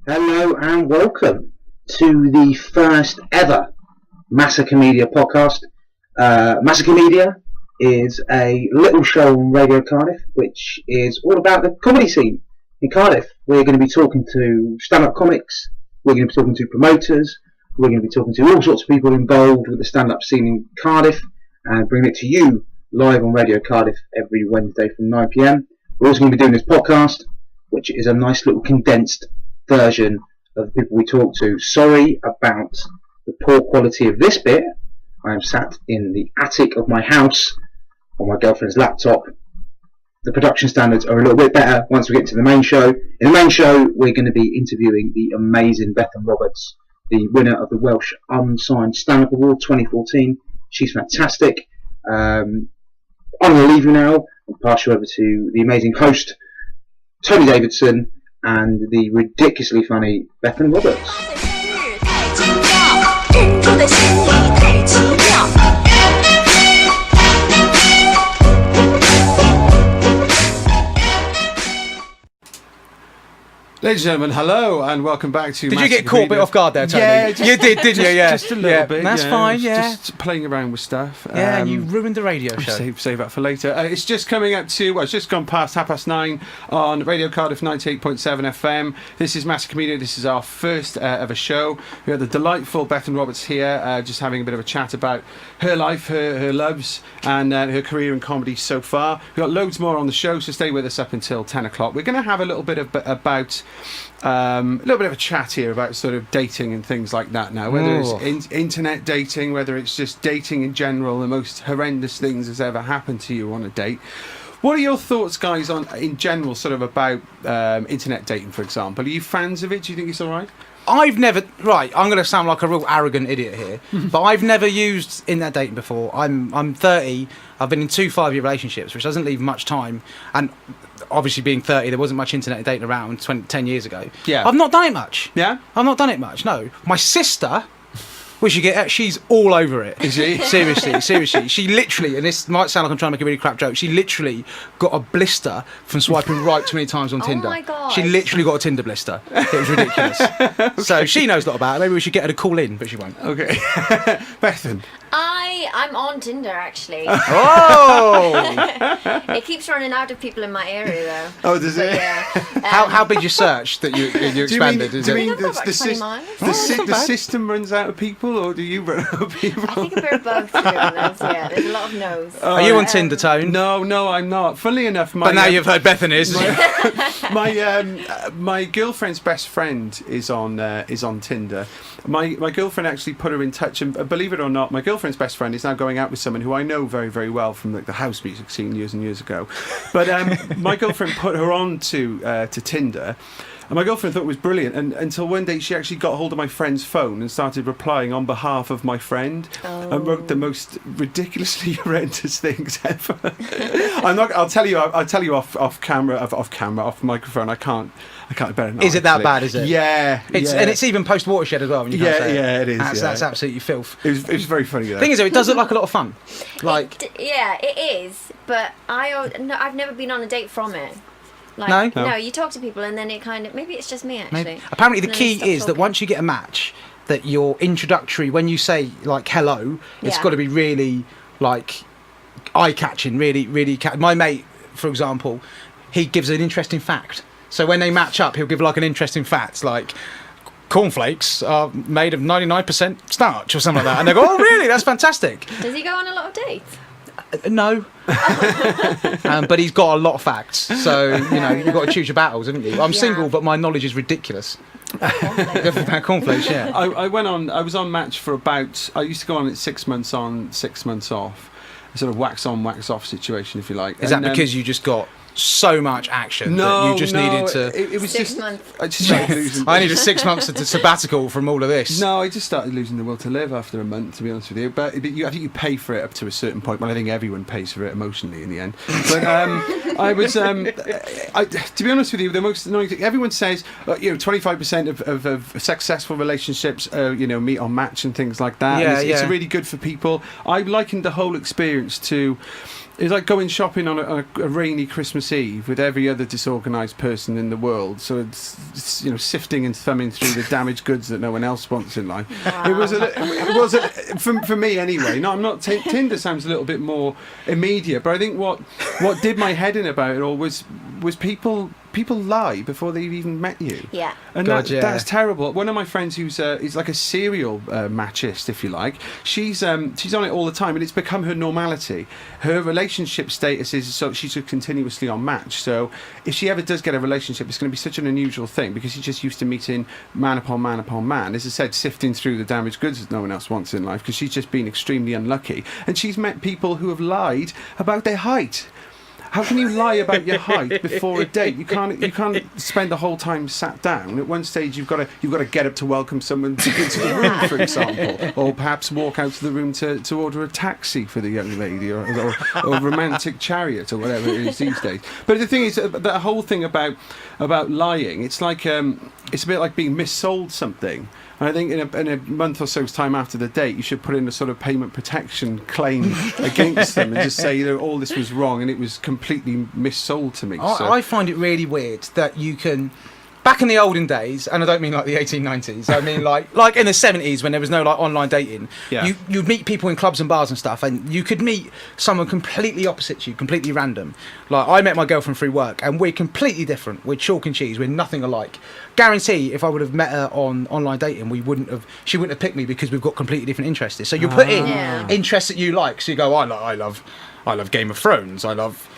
Hello and welcome to the first ever Masa Comedia Podcast. Masa Comedia is a little show on Radio Cardiff which is all about the comedy scene in Cardiff. We're going to be talking to stand-up comics, we're going to be talking to promoters, we're going to be talking to all sorts of people involved with the stand-up scene in Cardiff and bringing it to you live on Radio Cardiff every Wednesday from 9 PM. We're also going to be doing this podcast, which is a nice little condensed version of the people we talk to. Sorry about the poor quality of this bit. I am sat in the attic of my house on my girlfriend's laptop. The production standards are a little bit better once we get to the main show. In the main show, we're going to be interviewing the amazing Bethan Roberts, the winner of the Welsh Unsigned Stand-Up Award 2014. She's fantastic. I'm going to leave you now and pass you over to the amazing host, Tony Davidson, and the ridiculously funny Bethan Roberts. Ladies and gentlemen, hello and welcome back to... Did you get caught a bit off guard there, Tony? Yeah, you did, didn't you? Yeah, just a little bit. That's fine. Yeah, just playing around with stuff. Yeah, and you ruined the radio show. Save that for later. It's just coming up to... Well, it's just gone past 9:30 on Radio Cardiff 98.7 FM. This is Masa Comedia. This is our first ever show. We have the delightful Bethan Roberts here, just having a bit of a chat about her life, her loves, and her career in comedy so far. We've got loads more on the show, so stay with us up until 10 o'clock. We're going to have a little bit of a little bit of a chat here about sort of dating and things like that now, whether it's internet dating, whether it's just dating in general, the most horrendous things that's ever happened to you on a date. What are your thoughts, guys, on in general, sort of about internet dating, for example? Are you fans of it? Do you think it's all right? I've never... Right, I'm going to sound like a real arrogant idiot here, but I've never used internet dating before. I'm 30. I've been in 2 5-year relationships, which doesn't leave much time. And obviously being 30, there wasn't much internet dating around 10 years ago. Yeah. I've not done it much. Yeah? I've not done it much, no. My sister... We should get. She's all over it. Is she? Seriously. She literally, and this might sound like I'm trying to make a really crap joke, she literally got a blister from swiping right too many times on Tinder. Oh my God. She literally got a Tinder blister. It was ridiculous. Okay. So she knows a lot about it. Maybe we should get her to call in, but she won't. Okay. Bethan. I'm on Tinder actually. Oh! It keeps running out of people in my area though. Oh, does it? Yeah. How big your search that you expanded? Do you mean the miles. system runs out of people, or do you run out of people? I think a bit of both, to be honest. Yeah, there's a lot of no's. Are you on Tinder, Tone? No, I'm not. Funnily enough, but now you've heard Bethan is. My girlfriend's best friend is on Tinder. My girlfriend actually put her in touch, and believe it or not, my girlfriend's best friend is now going out with someone who I know very, very well from the house music scene years and years ago. But my girlfriend put her on to Tinder. And my girlfriend thought it was brilliant, and until one day she actually got hold of my friend's phone and started replying on behalf of my friend, and wrote the most ridiculously horrendous things ever. I'll tell you off microphone. I can't better not. Is it that bad? Is it? Yeah. And it's even post watershed as well. When you can't say it is. That's absolutely filth. It was very funny though. Thing is, though, it does look like a lot of fun. It is, but I've never been on a date from it. No, you talk to people and then it kind of... Maybe it's just me, actually. Maybe. Apparently the key is that once you get a match, that your introductory, when you say, like, hello, it's got to be really, like, eye-catching, really, really... My mate, for example, he gives an interesting fact. So when they match up, he'll give, like, an interesting fact, like... Cornflakes are made of 99% starch or something like that. And they go, oh, really? That's fantastic. Does he go on a lot of dates? No. But he's got a lot of facts. So, you've got to choose your battles, haven't you? I'm single, but my knowledge is ridiculous. Cornflakes, yeah. I was on Match for I used to go on it 6 months on, 6 months off. A sort of wax on, wax off situation, if you like. Is that because you just got so much action that you just needed to. It was 6 just months. I just started losing. I needed 6 months of sabbatical from all of this. No, I just started losing the will to live after a month, to be honest with you. But I think you pay for it up to a certain point. Well, I think everyone pays for it emotionally in the end. But I was, to be honest with you, the most annoying thing, everyone says, 25% of successful relationships, meet on Match and things like that. Yeah, and it's really good for people. I likened the whole experience to. It's like going shopping on a rainy Christmas Eve with every other disorganised person in the world. So it's sifting and thumbing through the damaged goods that no one else wants in life. Wow. It was for me anyway. No, I'm not. Tinder sounds a little bit more immediate, but I think what did my head in about it all was people lie before they've even met you. Yeah. And God, that's terrible. One of my friends who's is like a serial matchist, if you like, she's on it all the time, and it's become her normality. Her relationship status is so she's continuously on Match. So if she ever does get a relationship, it's going to be such an unusual thing because she's just used to meeting man upon man upon man. As I said, sifting through the damaged goods that no one else wants in life because she's just been extremely unlucky. And she's met people who have lied about their height. How can you lie about your height before a date? You can't spend the whole time sat down. At one stage, you've got to get up to welcome someone to get to the room, for example, or perhaps walk out to the room to order a taxi for the young lady, or a romantic chariot, or whatever it is these days. But the thing is, the whole thing about lying, it's like it's a bit like being missold something. And I think in a month or so's time after the date, you should put in a sort of payment protection claim against them and just say that all this was wrong and it was completely missold to me. I find it really weird that you can. Back in the olden days, and I don't mean like the 1890s, I mean like in the 70s when there was no like online dating, you'd meet people in clubs and bars and stuff, and you could meet someone completely opposite to you, completely random. Like I met my girlfriend through work, and we're completely different. We're chalk and cheese. We're nothing alike. Guarantee, if I would have met her on online dating, she wouldn't have picked me because we've got completely different interests. So you put in interests that you like. So you go, I love Game of Thrones. I love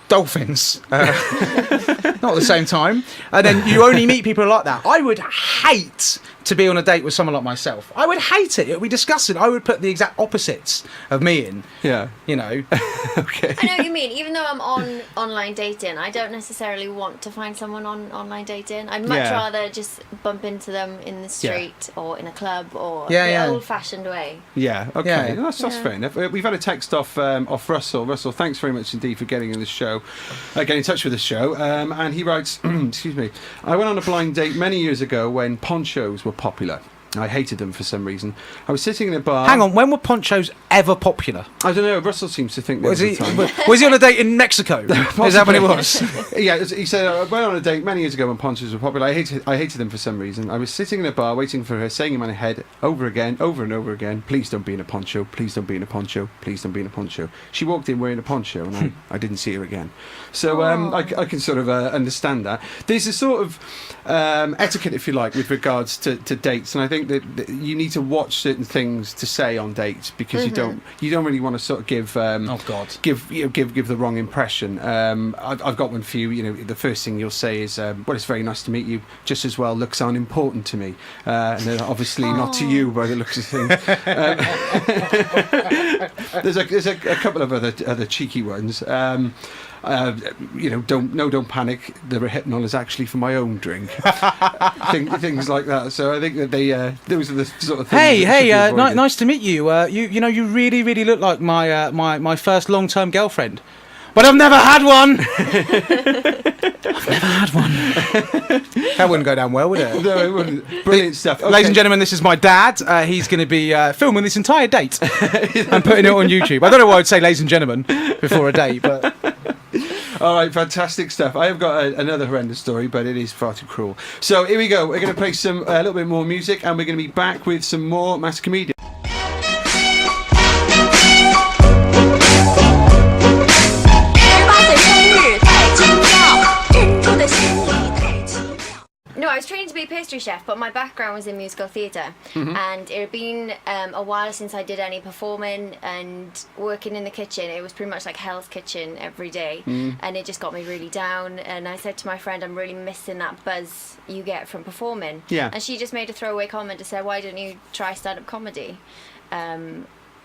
dolphins. Not at the same time. And then you only meet people like that. I would hate to be on a date with someone like myself. I would hate it. It would be disgusting. I would put the exact opposites of me in. Yeah. Okay. I know what you mean. Even though I'm on online dating, I don't necessarily want to find someone on online dating. I'd much rather just bump into them in the street or in a club or the old-fashioned way. Yeah. Okay. That's fair enough. We've had a text off Russell. Russell, thanks very much indeed for getting in the show, getting in touch with the show. And he writes, excuse me, I went on a blind date many years ago when ponchos were popular. I hated them for some reason. I was sitting in a bar. Hang on, when were ponchos ever popular? I don't know. Russell seems to think there was a time. Was he on a date in Mexico? Is that when it was? Yeah, he said, I went on a date many years ago when ponchos were popular. I hated them for some reason. I was sitting in a bar waiting for her, saying in my head over and over again, please don't be in a poncho, please don't be in a poncho, please don't be in a poncho. She walked in wearing a poncho and I didn't see her again. So I can sort of understand that. There's a sort of etiquette, if you like, with regards to dates, and I think that you need to watch certain things to say on dates because you don't really want to sort of give give the wrong impression. I've got one for you. The first thing you'll say is, well, it's very nice to meet you. Just as well, looks aren't important to me, and they're obviously not to you by the looks of things. There's a couple of other cheeky ones. Don't panic. The Rehypnol is actually for my own drink. Things like that. So I think that those are the sort of things. Hey, nice to meet you. You really, really look like my first long-term girlfriend. But I've never had one. That wouldn't go down well, would it? No, it wouldn't. Brilliant stuff. Okay. Ladies and gentlemen, this is my dad. He's going to be filming this entire date and putting it on YouTube. I don't know why I'd say ladies and gentlemen before a date, but... All right, fantastic stuff. I have got another horrendous story, but it is far too cruel. So here we go. We're going to play a little bit more music, and we're going to be back with some more Masa Comedia. No, I was training to be a pastry chef, but my background was in musical theatre, and it had been a while since I did any performing and working in the kitchen. It was pretty much like Hell's Kitchen every day, and it just got me really down. And I said to my friend, I'm really missing that buzz you get from performing. Yeah. And she just made a throwaway comment to say, why don't you try stand-up comedy?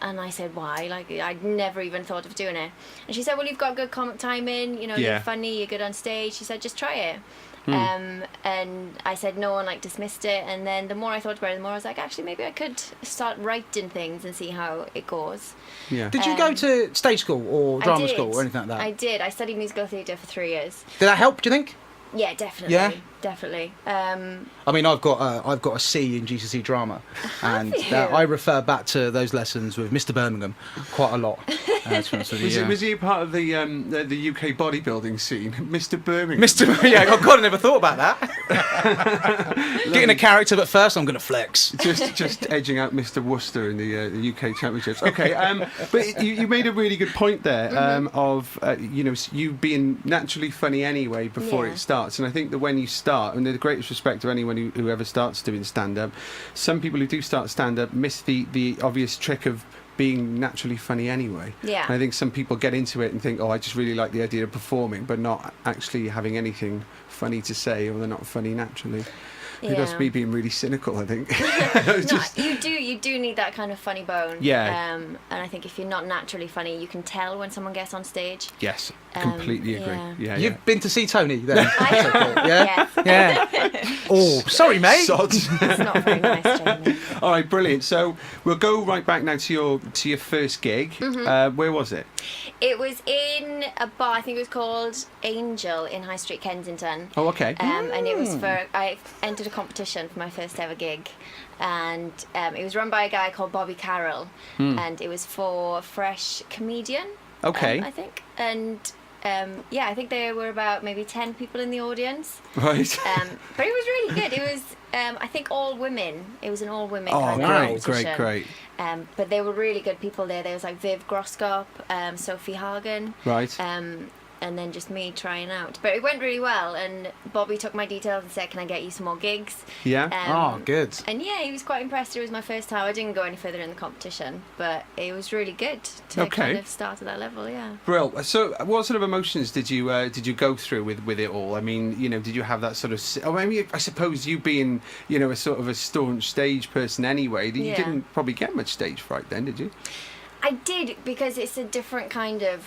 And I said, why? Like, I'd never even thought of doing it. And she said, well, you've got good comic timing, you know, you're funny, you're good on stage. She said, just try it. And I said no and like dismissed it, and then the more I thought about it, the more I was like, actually maybe I could start writing things and see how it goes. Did you go to stage school or drama school or anything like that? I did. I studied musical theatre for 3 years. Did that help, do you think? Yeah, definitely. Definitely. I mean, I've got a C in GCSE drama, and I refer back to those lessons with Mr. Birmingham quite a lot. Was he part of the UK bodybuilding scene, Mr. Birmingham? Yeah, oh God, I never thought about that. Getting a character, but first I'm going to flex. Just edging out Mr. Worcester in the UK Championships. Okay, but you made a really good point there of you being naturally funny anyway before it starts, and I think that when you start, and the greatest respect to anyone who ever starts doing stand-up, some people who do start stand-up miss the obvious trick of being naturally funny anyway. Yeah. And I think some people get into it and think, I just really like the idea of performing, but not actually having anything funny to say, or they're not funny naturally. I think that's me being really cynical, I think. You do need that kind of funny bone. Yeah. And I think if you're not naturally funny, you can tell when someone gets on stage. Yes, completely agree. Yeah. You've been to see Tony then? I have. Yeah. Oh, sorry, mate. Sods. It's not very nice, Jamie. All right, brilliant. So we'll go right back now to your first gig. Where was it? It was in a bar, I think it was called Angel in High Street, Kensington. Oh, okay. And it was I entered a competition for my first ever gig, and it was run by a guy called Bobby Carroll, and it was for Fresh Comedian. Okay. I think, and I think there were about maybe 10 people in the audience. Right. But it was really good. It was, I think, all women. It was an all women kind of competition. Great. But there were really good people there. There was like Viv Groskop, Sophie Hagen. Right. And then just me trying out. But it went really well, and Bobby took my details and said, can I get you some more gigs? Yeah. Good. And he was quite impressed. It was my first time. I didn't go any further in the competition, but it was really good to kind of start at that level, Brill. So what sort of emotions did you go through with it all? I mean, did you have that sort of... I suppose you being, a sort of a staunch stage person anyway, you didn't probably get much stage fright then, did you? I did, because it's a different kind of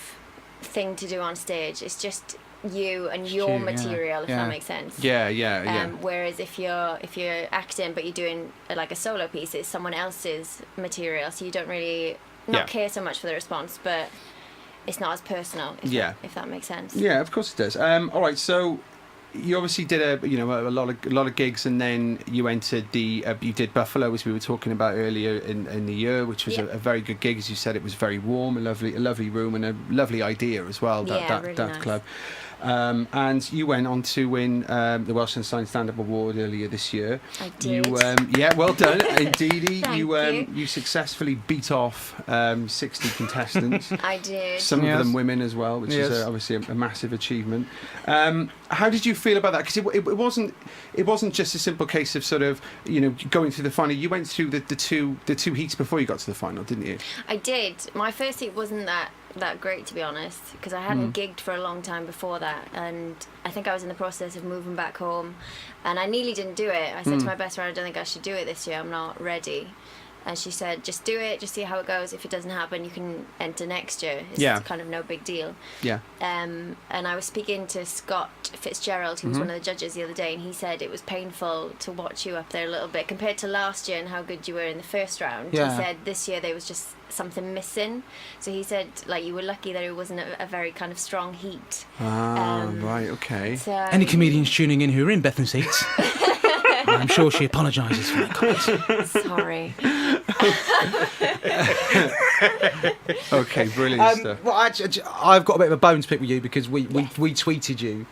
thing to do on stage. It's just you and your material, if that makes sense. Yeah. Whereas if you're acting but you're doing like a solo piece, it's someone else's material, so you don't really care so much for the response, but it's not as personal. If that makes sense. Yeah, of course it does. All right, so you obviously did a lot of gigs, and then you entered you did Buffalo, as we were talking about earlier in the year, which was a very good gig. As you said, it was very warm, a lovely room, and a lovely idea as well. That nice club. And you went on to win the Welsh Ensign Stand-Up Award earlier this year. I did. Well done, indeedy. Thank you successfully beat off 60 contestants. I did. Some of them women as well, which is obviously a massive achievement. How did you feel about that? Because it wasn't just a simple case of sort of going through the final. You went through the two heats before you got to the final, didn't you? I did. My first heat wasn't that great, to be honest, because I hadn't gigged for a long time before that, and I think I was in the process of moving back home, and I nearly didn't do it. I said to my best friend, I don't think I should do it this year, I'm not ready. And she said, just do it, just see how it goes. If it doesn't happen, you can enter next year. It's kind of no big deal. Yeah. And I was speaking to Scott Fitzgerald, who was one of the judges the other day, and he said it was painful to watch you up there a little bit compared to last year and how good you were in the first round. He said this year there was just something missing. So he said, like, you were lucky that it wasn't a very kind of strong heat. Right, okay. So, any comedians tuning in who are in Bethan's seats, I'm sure she apologises for that comment. Sorry. Okay, brilliant stuff. Well, I've got a bit of a bone to pick with you, because we tweeted you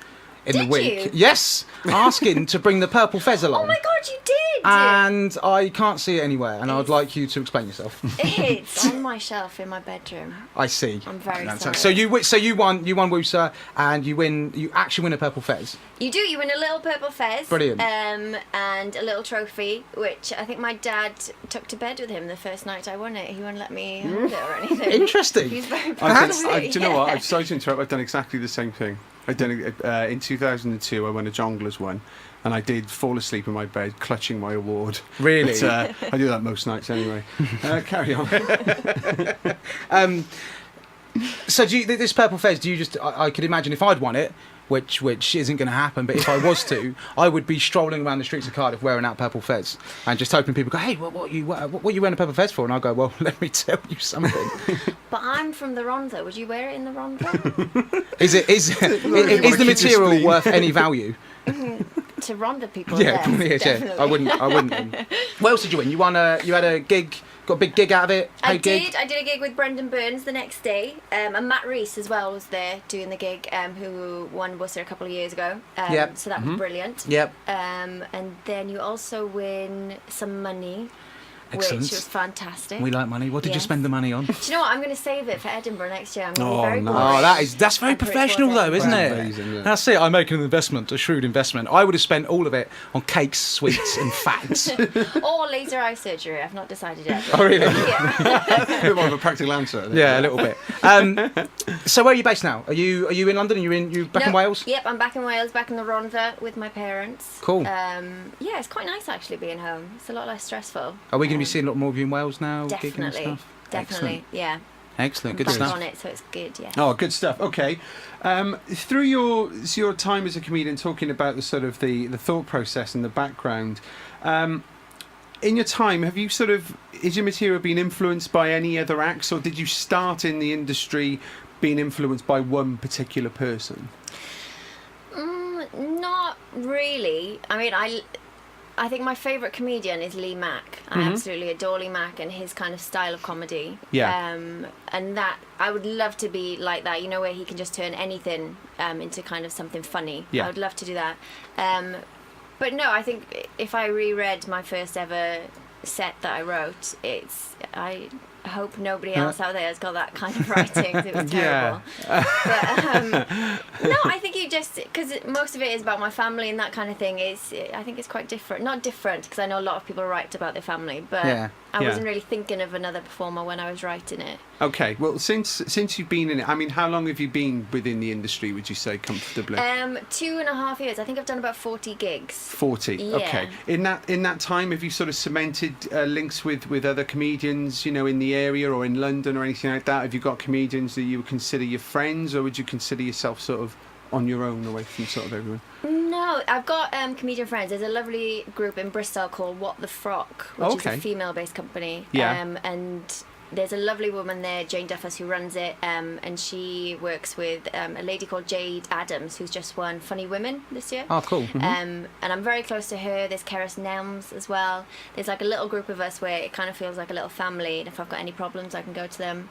in the week. You? Yes, asking to bring the purple fez along. Oh my God, you did! And I can't see it anywhere, and I'd like you to explain yourself. It's on my shelf in my bedroom. I see. I'm very sorry. So you won WUSA, and you actually win a purple fez. You do. You win a little purple fez. Brilliant. And a little trophy, which I think my dad took to bed with him the first night I won it. He wouldn't let me hold it or anything. Interesting. He's very proud of it. Do you know what? I'm sorry to interrupt. I've done exactly the same thing. I done it in 2002. I won a Jongleurs one, and I did fall asleep in my bed clutching my award. Really? But, I do that most nights anyway. Carry on. So this Purple Fez, do you just... I could imagine if I'd won it, which isn't going to happen, but if I was to, I would be strolling around the streets of Cardiff wearing that Purple Fez and just hoping people go, hey, what are you wearing a Purple Fez for? And I'll go, well, let me tell you something. But I'm from the Rhondda. Would you wear it in the Rhondda? Is the material worth any value? To Rhondda people, Yeah, yes, probably is, definitely. yeah. I wouldn't. What else did you win? You had a gig, got a big gig out of it? I Gig? did. I did a gig with Brendan Burns the next day, and Matt Rees as well was there doing the gig, who won WUSA a couple of years ago. Yep. So that was brilliant. Yep. And then you also win some money, Excellent. which was fantastic. We like money. What did you Yes. spend the money on? Do you know what? I'm going to save it for Edinburgh next year. I'm going to be very nice. boring. That's very I'm pretty professional bored though, anyway. isn't it? Amazing, yeah. That's it. I'm making an investment, a shrewd investment. I would have spent all of it on cakes, sweets, and facts. Or laser eye surgery. I've not decided yet. Oh, really? Yeah. A bit more of a practical answer. Yeah, a little bit. So where are you based now? Are you in London? Are you back in No, Wales? Yep, I'm back in Wales, back in the Rhondda with my parents. Cool. Yeah, it's quite nice actually being home. It's a lot less stressful. Are we going to be seeing a lot more of you in Wales now? gigging and Definitely, stuff? definitely, yeah. Excellent. Good Back stuff. on it, so it's good, yeah. Oh, good stuff. Okay, through your time as a comedian, talking about the sort of the thought process and the background, in your time, have you is your material been influenced by any other acts, or did you start in the industry being influenced by one particular person? Not really. I mean, I think my favourite comedian is Lee Mack. I absolutely adore Lee Mack and his kind of style of comedy. Yeah. And that I would love to be like that. You know, where he can just turn anything into kind of something funny. Yeah. I would love to do that. But no, I think if I reread my first ever set that I wrote, I hope nobody else out there has got that kind of writing. 'Cause it was terrible. But no, I think you just, because most of it is about my family and that kind of thing. I think it's quite different. Not different, because I know a lot of people write about their family, but I wasn't really thinking of another performer when I was writing it. Okay, well, since you've been in it, I mean, how long have you been within the industry, would you say, comfortably? 2.5 years. I think I've done about 40 gigs. 40. Yeah. Okay. In that time, have you sort of cemented links with other comedians, you know, in the area or in London or anything like that? Have you got comedians that you would consider your friends, or would you consider yourself sort of on your own away from sort of everyone? No, I've got comedian friends. There's a lovely group in Bristol called What the Frock, which is a female-based company. Yeah. And there's a lovely woman there, Jane Duffus, who runs it, and she works with a lady called Jade Adams, who's just won Funny Women this year. Oh, cool. And I'm very close to her. There's Keris Nelms as well. There's like a little group of us where it kind of feels like a little family, and if I've got any problems, I can go to them.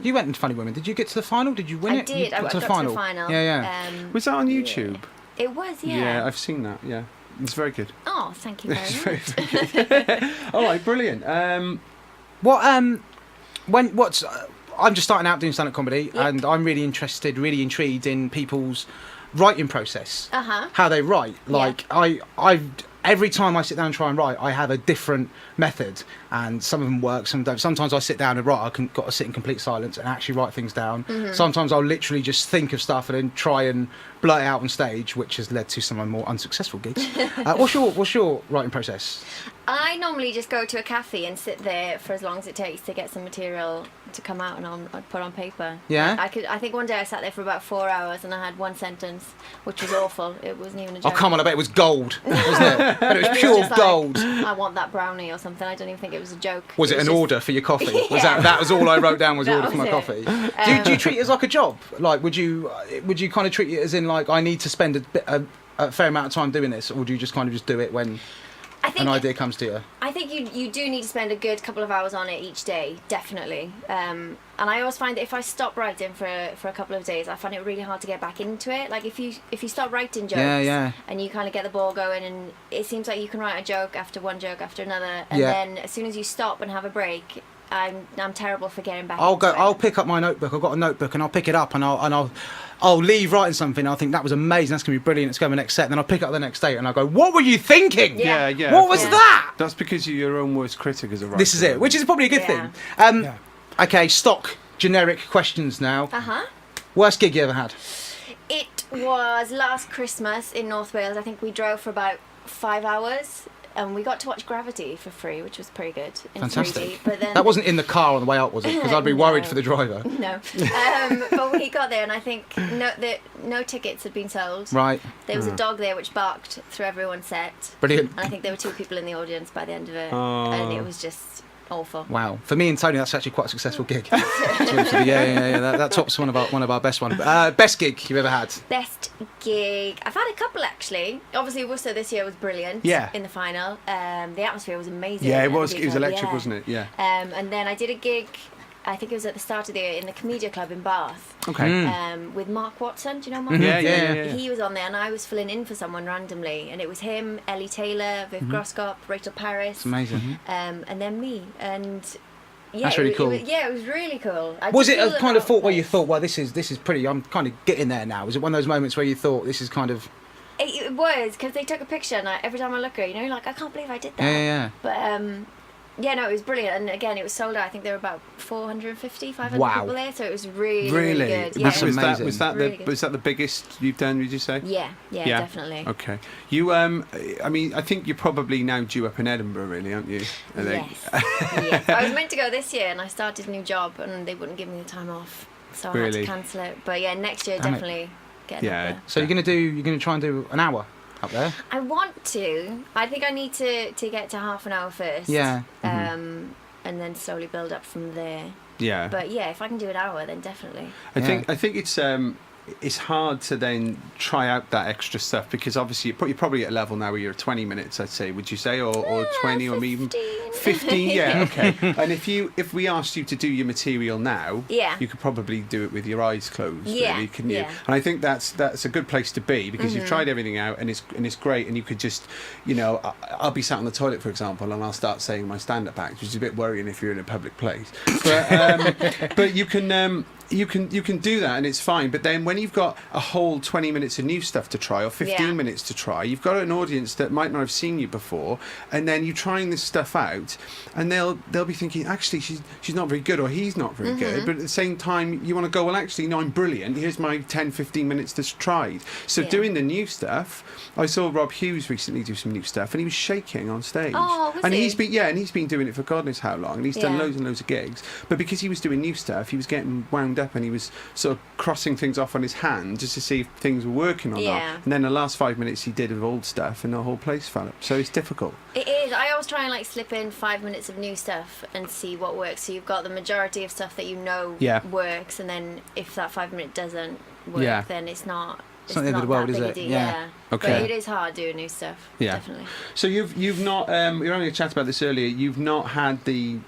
You went into Funny Women. Did you get to the final? Did you win I it? did. I got to the final. Yeah. Was that on YouTube? It was, yeah. Yeah, I've seen that. Yeah, it's very good. Oh, thank you very It's much. very good. All right, brilliant. I'm just starting out doing stand-up comedy, Yep. and I'm really intrigued in people's writing process. Uh-huh. How they write. Like every time I sit down and try and write, I have a different method, and some of them work, some don't. Sometimes I sit down and write. Got to sit in complete silence and actually write things down. Sometimes I'll literally just think of stuff and then try and blurt it out on stage, which has led to some of my more unsuccessful gigs. What's your writing process? I normally just go to a cafe and sit there for as long as it takes to get some material to come out and I'd put on paper. Yeah? I think one day I sat there for about 4 hours and I had one sentence, which was awful. It wasn't even a joke. Oh, come on, I bet it was gold, wasn't it? But it was pure just like, gold. I want that brownie or something. I don't even think it was a joke. Was it an order for your coffee? Was that was all I wrote down, was That order for was my it. coffee? Do you treat it as like a job? Like, would you kind of treat it as in like, I need to spend a fair amount of time doing this, or do you just kind of just do it when an idea comes to you? I think you do need to spend a good couple of hours on it each day, definitely. And I always find that if I stop writing for a couple of days, I find it really hard to get back into it. Like if you start writing jokes and you kind of get the ball going, and it seems like you can write a joke after one joke after another, and then as soon as you stop and have a break, I'm terrible for getting back. I'll pick up my notebook. I've got a notebook, and I'll pick it up, and I'll leave writing something. I'll think that was amazing. That's gonna be brilliant. Let's go to the next set. And then I'll pick it up the next day, and I'll go, "What were you thinking? Yeah. What was that?" That's because you're your own worst critic as a writer. This is it, which is probably a good thing. Okay, stock generic questions now. Uh-huh. Worst gig you ever had? It was last Christmas in North Wales. I think we drove for about 5 hours. And we got to watch Gravity for free, which was pretty good. In Fantastic. 3D. But then That wasn't in the car on the way up, was it? Because I'd be worried No. for the driver. No. But we got there, and I think no tickets had been sold. Right. There was a dog there which barked through everyone's set. Brilliant. And I think there were 2 people in the audience by the end of it. Oh. And it was just awful. Wow. For me and Tony, that's actually quite a successful gig. To be honest with you. Yeah. That tops one of our best ones. Best gig you've ever had? Best gig. I've had a couple actually. Obviously, WUSA this year was brilliant. Yeah. In the final, the atmosphere was amazing. Yeah, it at the was. It was Bethan, electric, yeah. wasn't it? Yeah. And then I did a gig. I think it was at the start of the year in the Comedia Club in Bath. Okay. With Mark Watson. Do you know Mark? Yeah, Watson? yeah. He was on there, and I was filling in for someone randomly, and it was him, Ellie Taylor, Viv Groskop, Rachel Paris. It's amazing. And then me, and yeah, That's really cool. It was really cool. Was it a kind of thought where you thought, well, this is pretty, I'm kind of getting there now? Was it one of those moments where you thought this is kind of... It was, because they took a picture, and every time I look at it, you're like, I can't believe I did that. Yeah. But yeah, no, it was brilliant, and again, it was sold out. I think there were about 450, 500 Wow. people there, so it was really, Really? good. That's Yeah. amazing. Was that the biggest you've done? Would you say? Yeah, definitely. Okay. You, I mean, I think you're probably now due up in Edinburgh, really, aren't you? I think. Yes. I was meant to go this year, and I started a new job, and they wouldn't give me the time off, so I had Really? to cancel it. But yeah, next year Damn it. definitely getting Yeah. up there. So you're going to try and do an hour up there? I want to. I think I need to get to half an hour first. Yeah. And then slowly build up from there. Yeah. But yeah, if I can do an hour, then definitely. I think it's hard to then try out that extra stuff because obviously you're probably at a level now where you're 20 minutes, I'd say, would you say, or 20 or even 15? Yeah, okay. And if we asked you to do your material now, Yeah. you could probably do it with your eyes closed, Yeah, really, couldn't you? yeah. And I think that's a good place to be because you've tried everything out and it's great, and you could just, I'll be sat on the toilet, for example, and I'll start saying my stand-up act, which is a bit worrying if you're in a public place. But you can. You can do that and it's fine, but then when you've got a whole 20 minutes of new stuff to try or 15 minutes to try, you've got an audience that might not have seen you before, and then you're trying this stuff out and they'll be thinking, actually she's not very good or he's not very good, but at the same time you want to go, well, actually no, I'm brilliant, here's my 10-15 minutes that's tried. So doing the new stuff, I saw Rob Hughes recently do some new stuff and he was shaking on stage. Oh, was and he? he's been doing it for God knows how long, and he's done loads and loads of gigs, but because he was doing new stuff he was getting wound up and he was sort of crossing things off on his hand just to see if things were working or not. And then the last 5 minutes he did of old stuff and the whole place fell up. So it's difficult. It is. I always try and slip in 5 minutes of new stuff and see what works. So you've got the majority of stuff that works, and then if that 5 minute doesn't work, then it's not. It's not the end of the world, is it? Yeah. Okay. But it is hard doing new stuff. Yeah. Definitely. So you've not we were having a chat about this earlier. You've not had the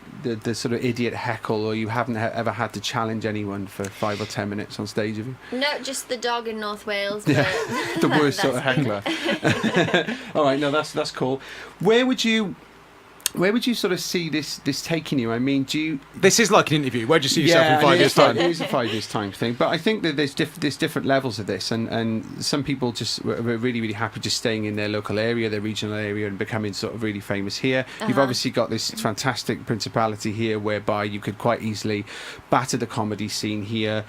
sort of idiot heckle, or you haven't ever had to challenge anyone for 5 or 10 minutes on stage, have you? No, just the dog in North Wales. Yeah, but the worst sort of heckler. All right, no, that's cool. Where would you sort of see this taking you? I mean, do you... This is like an interview. Where do you see yourself in 5 years' time? It is a 5 years' time thing. But I think that there's different levels of this, and some people just were really, really happy just staying in their local area, their regional area, and becoming sort of really famous here. You've obviously got this fantastic principality here whereby you could quite easily batter the comedy scene here,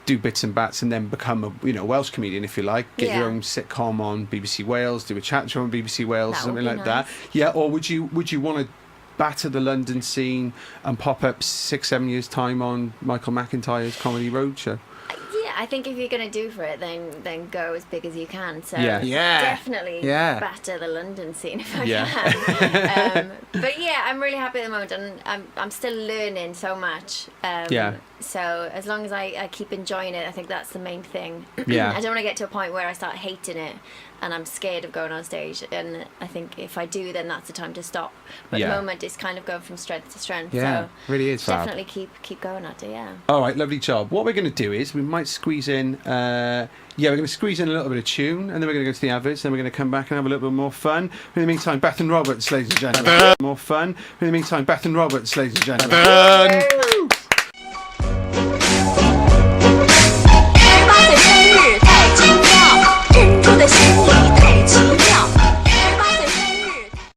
do bits and bats, and then become a Welsh comedian, if you like. Get your own sitcom on BBC Wales, do a chat show on BBC Wales, something like that. Yeah, or would you want to batter the London scene and pop up 6-7 years time on Michael McIntyre's Comedy Roadshow? Yeah, I think if you're going to do for it, then go as big as you can. So definitely batter the London scene if I can. But yeah, I'm really happy at the moment, and I'm still learning so much. So as long as I keep enjoying it, I think that's the main thing. I don't want to get to a point where I start hating it and I'm scared of going on stage, and I think if I do, then that's the time to stop. But at the moment it's kind of going from strength to strength. So really is definitely keep going at it. All right, lovely job. What we're going to do is we might squeeze in we're going to squeeze in a little bit of tune, and then we're going to go to the adverts, then we're going to come back and have a little bit more fun. In the meantime, Bethan Roberts, ladies and gentlemen. More fun. In the meantime, Bethan Roberts, ladies and gentlemen.